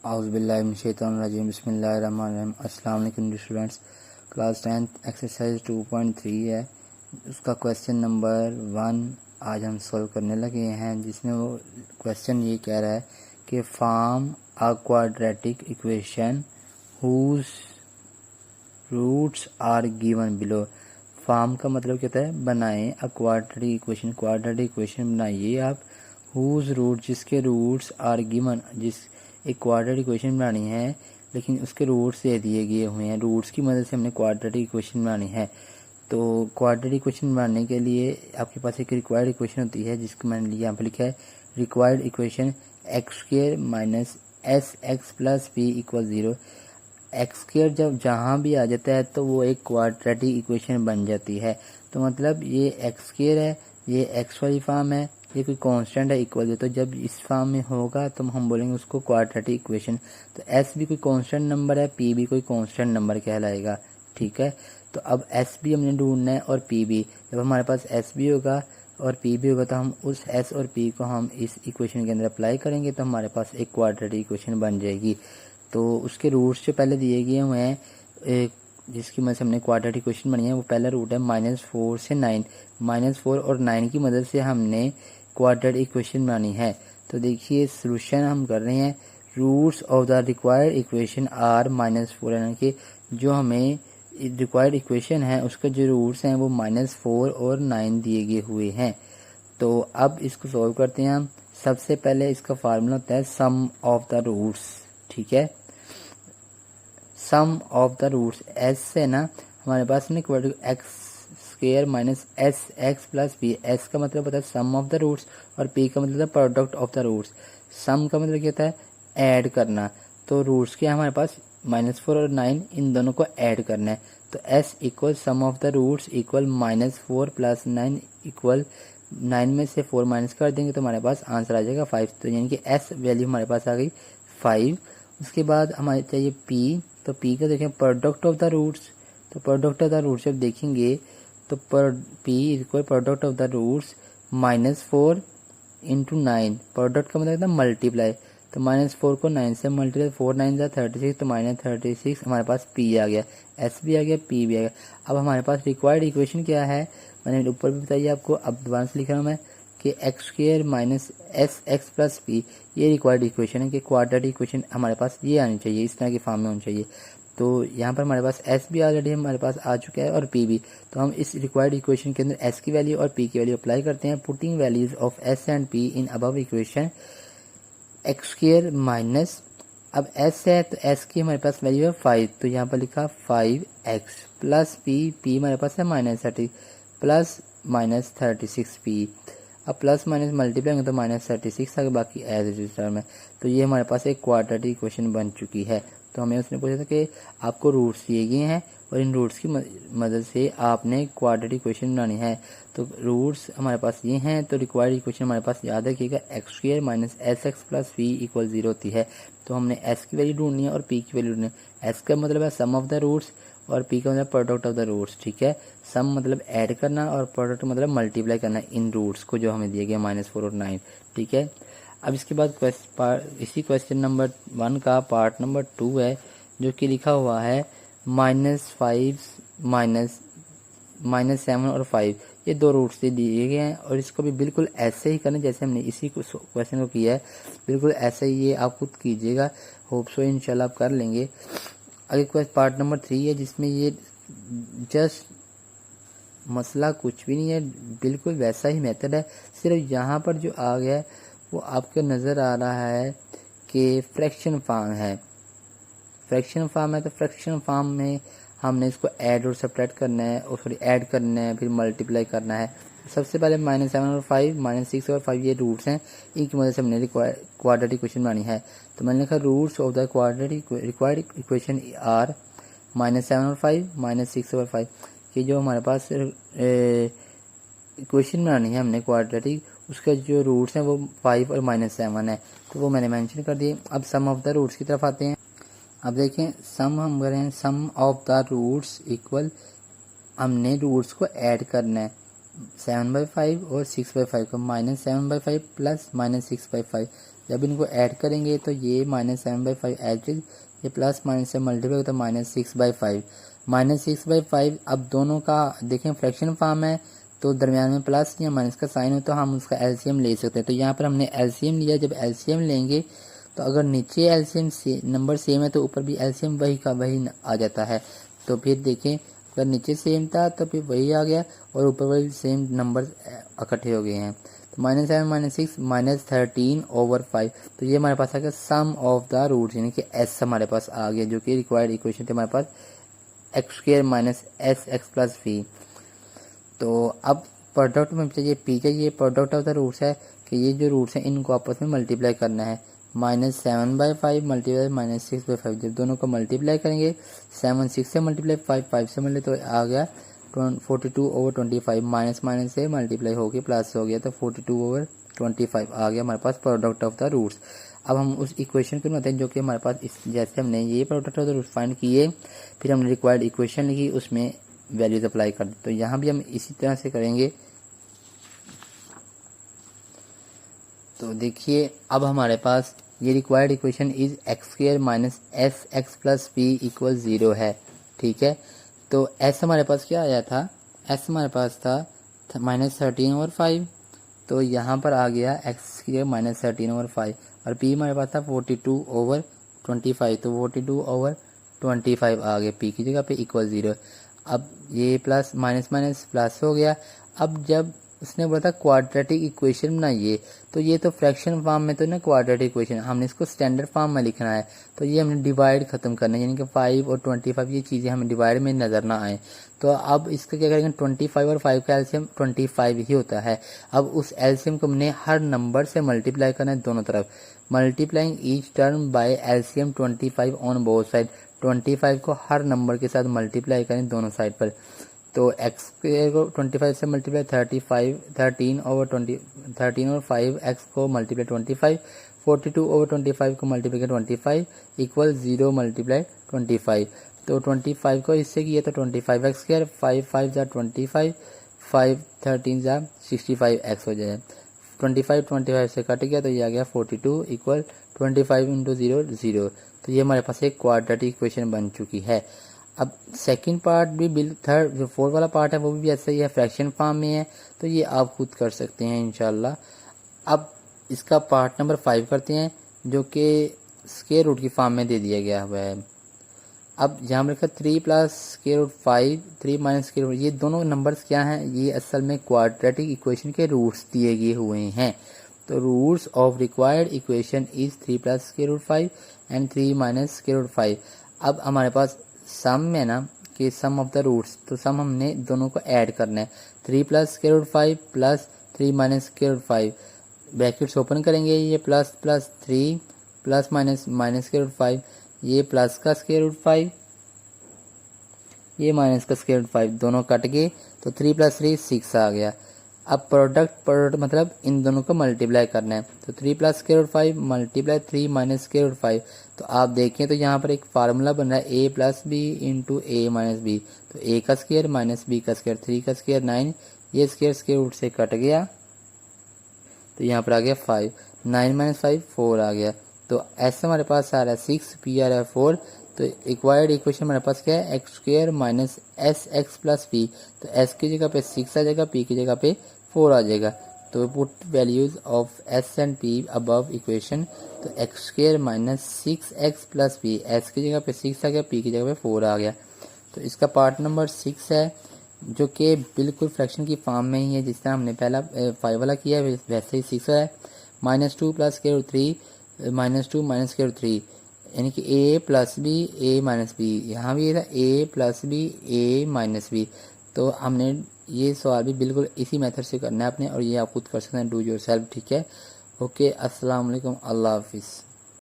औज़ुबिल्लाहिमिनश्शैतानिर्रजीम बिस्मिल्लाहिर्रहमानिर्रहीम। अस्सलाम वालेकुम स्टूडेंट्स। क्लास 10th एक्सरसाइज 2.3 है, उसका क्वेश्चन नंबर 1 आज हम सॉल्व करने लगे हैं, जिसमें वो क्वेश्चन ये कह रहा है कि form a quadratic equation whose roots are given below. Form का मतलब क्या होता है, बनाएं अ क्वाड्रेटिक इक्वेशन बनाइए आप, हुज रूट जिसके रूट्स आर गिवन, जिस एक क्वाड्रेटिक इक्वेशन बनानी है लेकिन उसके रूट्स दे दिए गए हुए हैं। रूट्स की मदद से हमने क्वाड्रेटिक इक्वेशन बनानी है। तो क्वाड्रेटिक इक्वेशन बनाने के लिए आपके पास एक रिक्वायर्ड इक्वेशन होती है, जिसको मैंने यहाँ पर लिखा है required equation x square minus S X plus P equal 0। X square जब जहाँ भी आ जाता है तो वो एक क्वाड्रेटिक इक्वेशन बन जाती है। तो मतलब ये एक्स स्क्वायर है, ये एक्स वाली फॉर्म है, ये कोई कांस्टेंट है इक्वल है, तो जब इस फॉर्म में होगा तो हम बोलेंगे उसको क्वाड्रेटिक इक्वेशन। तो एस भी कोई कांस्टेंट नंबर है, पी भी कोई कांस्टेंट नंबर कहलाएगा। ठीक है, तो अब एस भी हमने ढूंढना है और पी भी। जब हमारे पास एस भी होगा और पी भी होगा तो हम उस एस और पी को हम इस इक्वेशन के अंदर अप्लाई करेंगे तो हमारे पास एक क्वाड्रेटिक इक्वेशन बन जाएगी। तो उसके रूट्स जो पहले दिए गए हुए हैं, जिसकी मदद से हमने क्वाड्रेटिक इक्वेशन बनी है, वो पहला रूट है -4 से 9। -4 और 9 की मदद से हमने क्वाड्रेटिक इक्वेशन बनानी है। तो देखिए सोल्यूशन हम कर रहे हैं। Roots of the required equation are -4, यानी कि जो हमें रिक्वायर्ड इक्वेशन है उसके जो रूट्स हैं वो -4 और 9 दिए गए हुए हैं। तो अब इसको सॉल्व करते हैं हम। सबसे पहले इसका फार्मूला होता है सम ऑफ द रूट्स। ठीक है, sum of the roots S से ना हमारे पास में X square minus S X plus P. S का मतलब होता है सम ऑफ द रूट्स और पी का मतलब होता है product of the roots. Sum का मतलब क्या होता है, ऐड करना। तो रूट्स के हमारे पास -4 और 9, इन दोनों को ऐड करना है। तो S equal sum of the roots equal -4 plus 9 equal 9 में से 4 माइनस कर देंगे तो हमारे पास आंसर आ जाएगा 5। तो यानी कि एस वैल्यू हमारे पास आ गई 5। उसके बाद हमारे चाहिए पी। तो पी का देखें प्रोडक्ट ऑफ द रूट्स। तो प्रोडक्ट ऑफ द रूट्स जब देखेंगे तो P equal product of the roots -4 into 9। Product का मतलब है मल्टीप्लाई। तो -4 को 9 से मल्टीप्लाई, 4 9 जा 36, तो -36 हमारे पास पी आ गया, एस भी आ गया, पी भी आ गया। अब हमारे पास रिक्वायर्ड इक्वेशन क्या है, मैंने ऊपर भी बताइए आपको, अब दोबारा से लिख रहा हूँ मैं कि x square minus S X plus P, ये रिक्वायर्ड इक्वेशन है कि क्वाड्रेटिक इक्वेशन हमारे पास ये आनी चाहिए, इस तरह की फॉर्म में होनी चाहिए। तो यहाँ पर हमारे पास एस भी ऑलरेडी हमारे पास आ चुका है और पी भी। तो हम इस रिक्वायर्ड इक्वेशन के अंदर एस की वैल्यू और पी की वैल्यू अप्लाई करते हैं। Putting values of S and P in above equation x square minus, अब एस है तो एस की हमारे पास वैल्यू है 5, तो यहाँ पर लिखा 5x प्लस पी हमारे पास है -30 प्लस -36p। अब प्लस माइनस मल्टीप्लाई होंगे तो -36 आगे, बाकी एज इज टर्म है। तो ये हमारे पास एक क्वाड्रेटिक इक्वेशन बन चुकी है। तो हमें उसने पूछा था कि आपको रूट्स दिए गए हैं और इन रूट्स की मदद से आपने क्वाड्रेटिक इक्वेशन बनानी है। तो रूट्स हमारे पास ये हैं, तो रिक्वायर्ड इक्वेशन हमारे पास याद रखिएगा x square minus S X plus P equal 0 होती है। तो हमने एस की वैल्यू ढूंढनी है और पी की वैल्यू ढूंढनी है। एस का मतलब है सम ऑफ द रूट्स और पी का मतलब प्रोडक्ट ऑफ द रूट्स। ठीक है, सम मतलब ऐड करना और प्रोडक्ट मतलब मल्टीप्लाई करना इन रूट्स को जो हमें दिए गए -4 और 9। ठीक है, अब इसके बाद इसी क्वेश्चन नंबर 1 का पार्ट नंबर 2 है, जो कि लिखा हुआ है -5 -7 और 5, ये दो रूट्स दिए गए हैं और इसको भी बिल्कुल ऐसे ही करना जैसे हमने इसी क्वेश्चन को किया है, बिल्कुल ऐसे ही ये आप खुद कीजिएगा। होप सो इंशाल्लाह आप कर लेंगे। अगले क्वेश्चन पार्ट नंबर 3 है, जिसमें ये जस्ट मसला कुछ भी नहीं है, बिल्कुल वैसा ही मेथड है। सिर्फ यहाँ पर जो आ गया है वो आपको नज़र आ रहा है कि फ्रैक्शन फॉर्म है। फ्रैक्शन फॉर्म है तो फ्रैक्शन फॉर्म में हमने इसको ऐड और सब्ट्रैक्ट करना है, और सॉरी ऐड करना है, फिर मल्टीप्लाई करना है। सबसे पहले -7 और 5, -6 और 5 ये रूट्स हैं, इनकी मदद से हमने क्वाड्रेटिक इक्वेशन बनानी है। तो मैंने लिखा roots of the quadratic required equation are -7 और 5, -6 और 5। ये जो हमारे पास इक्वेशन बनानी है हमने क्वाड्रेटिक, उसके जो रूट्स हैं वो 5 और -7 है, तो वो मैंने मेंशन कर दिए। अब सम ऑफ द रूट्स की तरफ आते हैं। अब देखें सम हम करें, सम ऑफ द रूट्स इक्वल, हमने रूट्स को ऐड करना है 7/5 और 6/5 को, -7/5 प्लस -6/5। जब इनको ऐड करेंगे तो ये -7/5 एच, ये प्लस माइनस से मल्टीप्लाई होता है -6/5। -6/5 अब दोनों का देखें फ्रैक्शन फॉर्म है तो दरमियान में प्लस या माइनस का साइन हो तो हम उसका एलसीएम ले सकते हैं। तो यहाँ पर हमने एलसीएम लिया। जब एलसीएम लेंगे तो अगर नीचे एलसीएम नंबर सेम है तो ऊपर भी एलसीएम वही का वही आ जाता है। तो फिर देखें अगर नीचे सेम था तो फिर वही आ गया और ऊपर वही सेम नंबर इकट्ठे हो गए हैं। तो -7 -6 -13/5। तो ये हमारे पास आ गया सम ऑफ द रूट्स, यानी कि एस हमारे पास आ गया, जो कि रिक्वायर्ड इक्वेशन थे हमारे पास x² - sx + v। तो अब प्रोडक्ट में चाहिए पी चाहिए, प्रोडक्ट ऑफ द रूट्स है कि ये जो रूट्स हैं इनको आपस में मल्टीप्लाई करना है। -7/5 मल्टीप्लाई -6/5, जब दोनों को मल्टीप्लाई करेंगे 7 6 से मल्टीप्लाई 5 से मल्टीप्लाई तो आ गया 42/25, माइनस माइनस से मल्टीप्लाई हो गया प्लस हो गया तो 42/25 आ गया हमारे पास प्रोडक्ट ऑफ द रूट्स। अब हम उस इक्वेशन को बनाते हैं जो कि हमारे पास इस जैसे हमने ये product of the roots find किए, फिर हमने रिक्वायर्ड इक्वेशन लिखी, उसमें वैल्यूज अप्लाई कर दी। तो यहाँ भी हम इसी तरह से करेंगे। तो देखिए अब हमारे पास ये required equation is x² - sx + p = 0 है, ठीक है। तो s हमारे पास क्या आया था, s हमारे पास था -13/5, तो यहाँ पर आ गया x² -13/5 और p हमारे पास था 42/25, तो 42/25 आ गया p की जगह पे = 0। अब ये प्लस माइनस माइनस प्लस हो गया। अब जब उसने बोला था क्वाड्रेटिक इक्वेशन बनाइए, तो ये तो फ्रैक्शन फॉर्म में तो ना क्वाड्रेटिक इक्वेशन, हमने इसको स्टैंडर्ड फॉर्म में लिखना है। तो ये हमने डिवाइड खत्म करना है, यानी कि 5 और 25 ये चीज़ें हमें डिवाइड में नज़र ना आए। तो अब इसका क्या करेंगे, 25 और 5 का एलसीएम 25 ही होता है। अब उस एलसीएम को हमने हर नंबर से मल्टीप्लाई करना है दोनों तरफ, multiplying each term by LCM 25 on both side. 25 को हर नंबर के साथ मल्टीप्लाई करें दोनों साइड पर। तो x² को 25 से मल्टीप्लाई 13 और 5 x को मल्टीप्लाई 25, 42/25 को मल्टीप्लाई 25 = 0 मल्टीप्लाई 25। तो 25 को इससे किया तो 25x², 5 5 = 25, 5 13 = 65x हो जाए। 25 से कट गया तो ये आ गया 42 = 25 × 0 0। तो ये हमारे पास एक क्वाड्रेटिक इक्वेशन बन चुकी है। अब सेकंड पार्ट भी थर्ड जो फोर्थ वाला पार्ट है वो भी ऐसा ही है, फ्रैक्शन फॉर्म में है, तो ये आप खुद कर सकते हैं इंशाल्लाह। अब इसका पार्ट नंबर 5 करते हैं जो कि स्क्वायर रूट की फॉर्म में दे दिया गया हुआ है। अब यहाँ पर लिखा 3 + √5 3 - √, ये दोनों नंबर्स क्या हैं, ये असल में क्वाड्रेटिक इक्वेशन के रूट्स दिए गए हुए हैं। तो roots of required equation is 3 + √5 and 3 - √5। अब हमारे पास सम में ना कि सम ऑफ द रूट्स, तो सम हमने दोनों को ऐड करना है। 3 + √5 प्लस 3 - √5, ब्रैकेट्स ओपन करेंगे, ये प्लस प्लस 3 प्लस माइनस -√5, ये प्लस का √5, ये माइनस का √5, दोनों कट गए तो 3 + 3 6 आ गया। अब प्रोडक्ट मतलब इन दोनों को मल्टीप्लाई करना है। तो 3 + √5 मल्टीप्लाई 3 - √5। तो आप देखें तो यहाँ पर एक फार्मूला बन रहा है a + b × a - b। तो a का स्क्वायर माइनस b का स्क्वायर, 3 का स्क्वायर 9, ये स्क्वायर रूट से कट गया तो यहाँ पर आ गया 5, 9 - 5 4 आ गया। तो s हमारे पास आ रहा है 6, p आ रहा है 4। तो रिक्वायर्ड इक्वेशन हमारे पास क्या है, x² - sx + p। तो s की जगह पे 6 आ जाएगा, p की जगह पे 4 आ जाएगा। तो put values of s and p above equation. तो x² - 6x + p, s की जगह पे 6 आ गया, p की जगह पे 4 आ गया। तो इसका पार्ट नंबर 6 है जो कि बिल्कुल फ्रैक्शन की फॉर्म में ही है, जिस तरह हमने पहला 5 वाला किया है वैसे ही 6 है। -2 + √3 -2 - √3, यानी कि a + b a - b, यहाँ भी ये था a + b a - b। तो हमने ये सवाल भी बिल्कुल इसी मेथड से करना है आपने, और ये आप खुद कर सकते हैं, डू योर सेल्फ, ठीक है। ओके, अस्सलाम वालेकुम, अल्लाह हाफिज़।